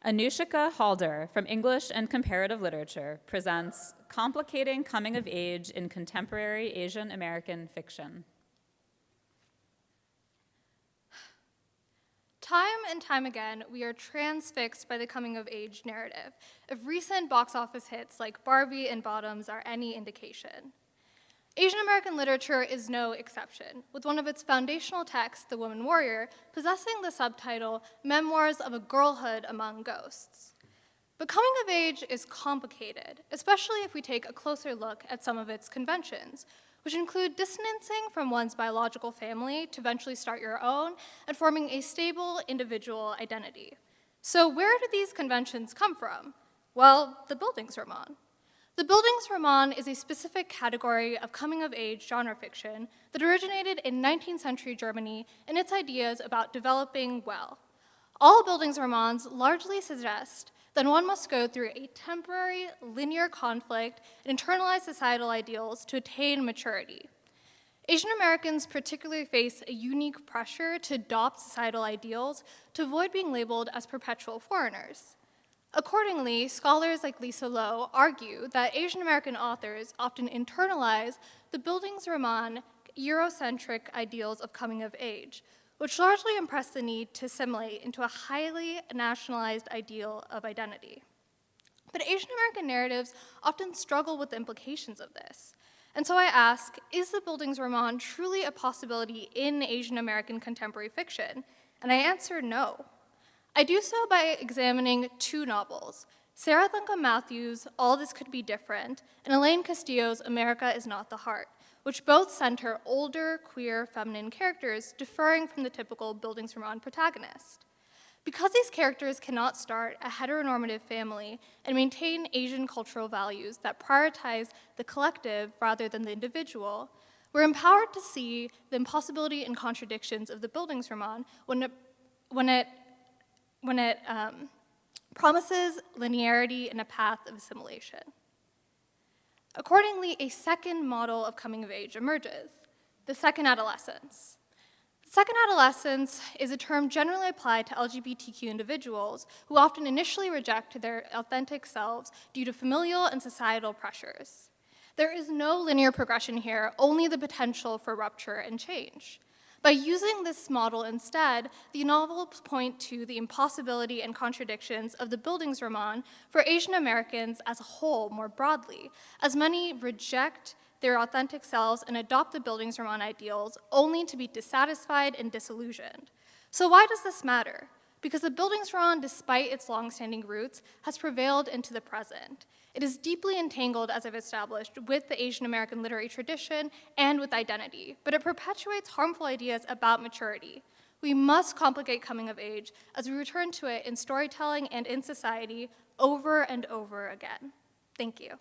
Anusikha Halder from English and Comparative Literature presents Complicating Coming of Age in Contemporary Asian American Fiction. Time and time again, we are transfixed by the coming-of-age narrative, if recent box office hits like Barbie and Bottoms are any indication. Asian American literature is no exception, with one of its foundational texts, The Woman Warrior, possessing the subtitle, Memoirs of a Girlhood Among Ghosts. But coming of age is complicated, especially if we take a closer look at some of its conventions, which include distancing from one's biological family to eventually start your own and forming a stable individual identity. So where do these conventions come from? Well, the Bildungsroman. The Bildungsroman is a specific category of coming-of-age genre fiction that originated in 19th century Germany and its ideas about developing well. All Bildungsromans largely suggest that one must go through a temporary, linear conflict and internalize societal ideals to attain maturity. Asian Americans particularly face a unique pressure to adopt societal ideals to avoid being labeled as perpetual foreigners. Accordingly, scholars like Lisa Lowe argue that Asian American authors often internalize the Bildungsroman Eurocentric ideals of coming of age, which largely impress the need to assimilate into a highly nationalized ideal of identity. But Asian American narratives often struggle with the implications of this. And so I ask, is the Bildungsroman truly a possibility in Asian American contemporary fiction? And I answer no. I do so by examining two novels, Sarah Lincoln Matthews' All This Could Be Different, and Elaine Castillo's America Is Not the Heart, which both center older, queer, feminine characters differing from the typical Bildungsroman protagonist. Because these characters cannot start a heteronormative family and maintain Asian cultural values that prioritize the collective rather than the individual, we're empowered to see the impossibility and contradictions of the Bildungsroman when it promises linearity and a path of assimilation. Accordingly, a second model of coming of age emerges, the second adolescence. Second adolescence is a term generally applied to LGBTQ individuals who often initially reject their authentic selves due to familial and societal pressures. There is no linear progression here, only the potential for rupture and change. By using this model instead, the novels point to the impossibility and contradictions of the Bildungsroman for Asian Americans as a whole more broadly, as many reject their authentic selves and adopt the Bildungsroman ideals only to be dissatisfied and disillusioned. So why does this matter? Because the Bildungsroman, despite its long-standing roots, has prevailed into the present. It is deeply entangled, as I've established, with the Asian American literary tradition and with identity, but it perpetuates harmful ideas about maturity. We must complicate coming of age as we return to it in storytelling and in society over and over again. Thank you.